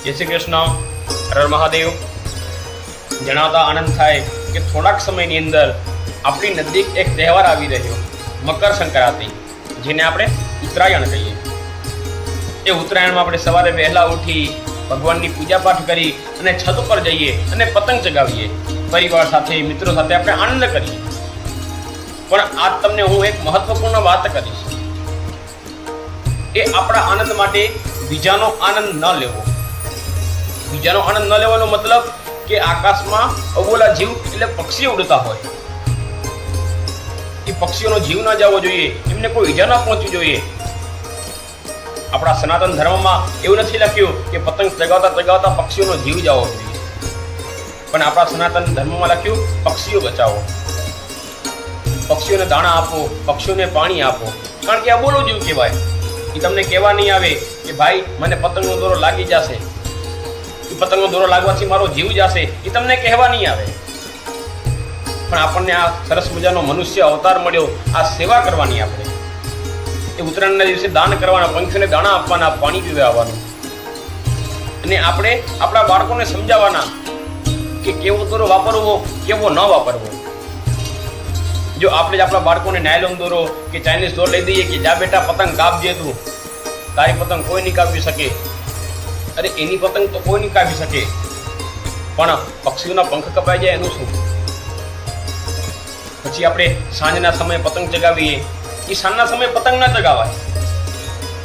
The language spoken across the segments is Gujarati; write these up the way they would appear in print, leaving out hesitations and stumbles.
જય શ્રી કૃષ્ણ, હર મહાદેવ. જણાવતા આનંદ થાય કે થોડાક સમયની અંદર આપણી નજીક એક તહેવાર આવી રહ્યો, મકર સંક્રાંતિ, જેને આપણે ઉત્તરાયણ કહીએ. એ ઉત્તરાયણમાં આપણે સવારે વહેલા ઉઠી ભગવાનની પૂજાપાઠ કરી અને છત ઉપર જઈએ અને પતંગ ચગાવીએ. પરિવાર સાથે, મિત્રો સાથે આપણે આનંદ કરીએ. પણ આજ તમને હું એક મહત્વપૂર્ણ વાત કરીશ. એ આપણા આનંદ માટે બીજાનો આનંદ ન લેવો. બીજાનો આનંદ ન લેવાનો મતલબ કે આકાશમાં અબોલા જીવ એટલે પક્ષીઓ ઉડતા હોય, એ પક્ષીઓનો જીવ ન જવો જોઈએ, એમને કોઈ ઈજા ન પહોંચવી જોઈએ. આપણા સનાતન ધર્મમાં એવું નથી લખ્યું કે પતંગ ચગાવતા ચગાવતા પક્ષીઓનો જીવ જવો જોઈએ, પણ આપણા સનાતન ધર્મમાં લખ્યું પક્ષીઓ બચાવો, પક્ષીઓને દાણા આપો, પક્ષીઓને પાણી આપો. કારણ કે આ અબોલો જીવ કહેવાય. એ તમને કહેવા નહીં આવે કે ભાઈ મને પતંગનો દોરો લાગી જશે, એ પતંગનો દોરો લાગવાથી મારો જીવ જશે, એ તમને કહેવા નહીં આવે. પણ આપણને આ સરસ મજાનો મનુષ્ય અવતાર મળ્યો, આ સેવા કરવાની. આપણે એ ઉત્તરાયણના દિવસે દાન કરવાના, પંખીઓને દાણા આપવાના, પાણી પીવડાવવાનું. અને આપણે આપણા બાળકોને સમજાવવાના કે કેવો દોરો વાપરવો, કેવો ન વાપરવો. જો આપણે જ આપણા બાળકોને નાયલોન દોરો કે ચાઇનીઝ દોરો લઈ દઈએ કે જા બેટા પતંગ કાપજે તું, તારી પતંગ કોઈ નહીં કાપી શકે. અરે એની પતંગ તો કોઈ નહીં કાપી શકે, પણ પક્ષીઓના પંખ કપાઈ જાય એનું શું? પછી આપણે સાંજના સમયે પતંગ ચગાવીએ. એ સાંજના સમયે પતંગ ના ચગાવાય,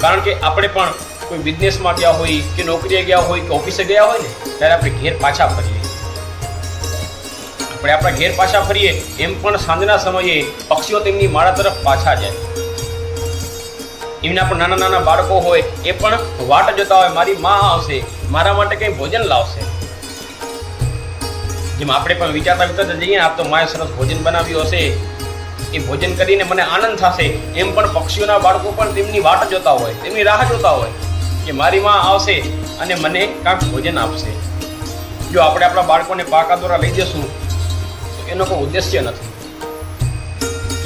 કારણ કે આપણે પણ કોઈ બિઝનેસમાં ગયા હોય કે નોકરીએ ગયા હોય કે ઓફિસે ગયા હોય ને, ત્યારે આપણે ઘેર પાછા ફરીએ. આપણે આપણા ઘેર પાછા ફરીએ એમ પણ સાંજના સમયે પક્ષીઓ તેમની માળા તરફ પાછા જાય. એમના પણ નાના નાના બાળકો હોય, એ પણ વાટ જોતા હોય, મારી માં આવશે, મારા માટે કંઈ ભોજન લાવશે. જેમ આપણે પણ વિચારતા વિચારતા જઈએ, આપ તો માએ સરસ ભોજન બનાવ્યું હશે, એ ભોજન કરીને મને આનંદ થશે. એમ પણ પક્ષીઓના બાળકો પણ તેમની વાટ જોતા હોય, તેમની રાહ જોતા હોય કે મારી માં આવશે અને મને કાંઈક ભોજન આપશે. જો આપણે આપણા બાળકોને પાકા દોરા લઈ જશું તો એનો કોઈ ઉદ્દેશ્ય નથી.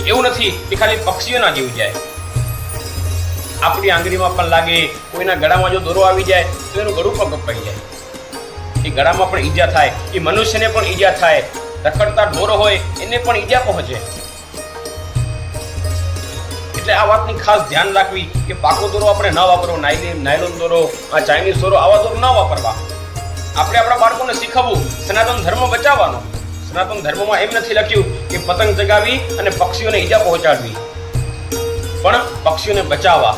એવું નથી કે ખાલી પક્ષીઓના જીવ જાય, આપણી આંગળીમાં પણ લાગે, કોઈના ગળામાં જો દોરો આવી જાય તો એનું ગળું પણ કપાઈ જાય, એ ગળામાં પણ ઈજા થાય, એ મનુષ્યને પણ ઈજા થાય. રખડતા ઢોરો હોય એને પણ ઈજા પહોંચે. એટલે આ વાતની ખાસ ધ્યાન રાખવી કે પાકો દોરો આપણે ન વાપરવો, નાયલોન દોરો, આ ચાઇનીઝ દોરો, આવા દોરો ન વાપરવા. આપણે આપણા બાળકોને શીખવવું, સનાતન ધર્મ બચાવવાનો. સનાતન ધર્મમાં એમ નથી લખ્યું કે પતંગ ચગાવી અને પક્ષીઓને ઈજા પહોંચાડવી, પણ પક્ષીઓને બચાવવા.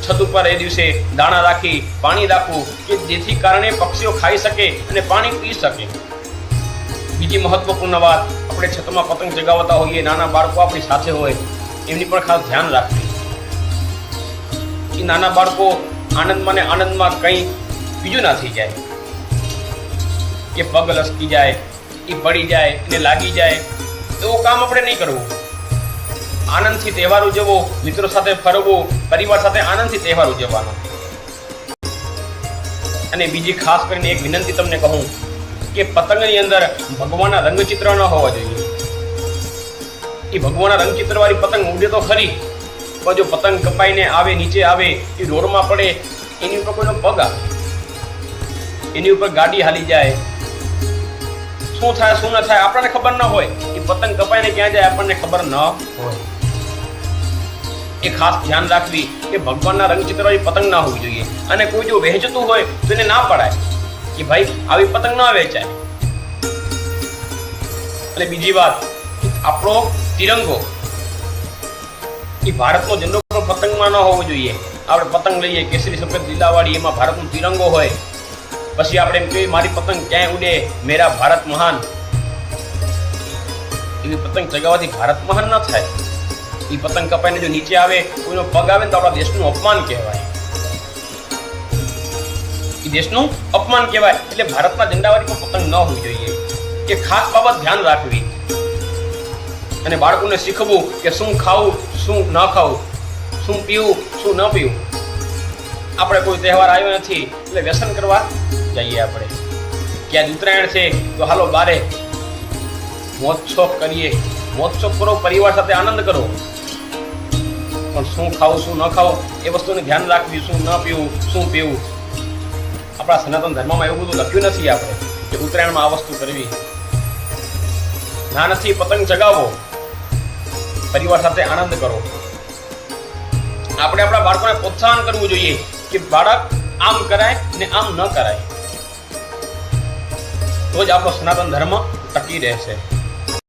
છત ઉપર એ દિવસે દાણા રાખી, પાણી રાખવું કે જેથી કારણે પક્ષીઓ ખાઈ શકે અને પાણી પી શકે. બીજી મહત્વપૂર્ણ વાત, આપણે છતમાં પતંગ ચગાવતા હોઈએ, નાના બાળકો આપણી સાથે હોય, એમની પણ ખાસ ધ્યાન રાખવી. એ નાના બાળકો આનંદમાં ને આનંદમાં કંઈ બીજું ના થઈ જાય, કે પગ લસકી જાય, એ પડી જાય, એને લાગી જાય, એવું કામ આપણે નહીં કરવું. આનંદથી તહેવાર ઉજવવો, મિત્રો સાથે ફરવું, પરિવાર સાથે આનંદથી તહેવાર ઉજવવાનો. અને બીજી ખાસ કરીને એક વિનંતી તમને કહું કે પતંગની અંદર ભગવાનના રંગચિત્ર ન હોવા જોઈએ. એ ભગવાનના રંગચિત્રવાળી પતંગ ઉડે તો ખરી, પણ જો પતંગ કપાઈને આવે, નીચે આવે, એ રોડમાં પડે, એની ઉપર કોઈનો પગ આવે, એની ઉપર ગાડી હાલી જાય, શું થાય શું ન થાય આપણને ખબર ન હોય. એ પતંગ કપાઈને ક્યાં જાય આપણને ખબર ન હોય. એ ખાસ ધ્યાન રાખવી કે ભગવાનના રંગચિત્રવાળી પતંગ ના હોવી જોઈએ. અને કોઈ જો વહેંચતું હોય તો એને ના પડાય કે ભાઈ આવી પતંગ ન વેચાય. અને બીજી વાત, આપણો તિરંગો એ ભારતનો ઝંડો પણ પતંગમાં ન હોવો જોઈએ. આપણે પતંગ લઈએ કેસરી સફેદ લીલાવાળી, એમાં ભારતનો તિરંગો હોય, પછી આપણે એમ કહીએ મારી પતંગ ક્યાંય ઉડે, મેરા ભારત મહાન. એવી પતંગ ચગાવવાથી ભારત મહાન ન થાય. એ પતંગ કપાઈને જો નીચે આવે, કોઈનો પગ આવે ને તો આપણા દેશનું અપમાન કહેવાય. એ દેશનું અપમાન કહેવાય. એટલે ભારતના ઝંડાવાળી પણ પતંગ ન હોવી જોઈએ. એ ખાસ બાબત ધ્યાન રાખવી. અને બાળકોને શીખવવું કે શું ખાવું, શું ન ખાવું, શું પીવું, શું ન પીવું. આપણે કોઈ તહેવાર આવ્યો નથી એટલે વ્યસન કરવા જઈએ. આપણે ક્યાં ઉત્તરાયણ છે તો હાલો બારે મોજ-શોખ કરીએ. મોજ-શોખ કરો, પરિવાર સાથે આનંદ કરો, પણ શું ખાવું શું ન ખાવું એ વસ્તુને ધ્યાન રાખવી. શું ન પીવું, શું પીવું. આપણા સનાતન ધર્મમાં એવું બધું લખ્યું નથી આપણે કે ઉત્તરાયણમાં આ વસ્તુ કરવી. નાનથી પતંગ ચગાવો, પરિવાર સાથે આનંદ કરો. આપણે આપણા બાળકોને પ્રોત્સાહન કરવું જોઈએ કે બાળક આમ કરાય ને આમ ન કરાય, તો જ આપણો સનાતન ધર્મ ટકી રહેશે.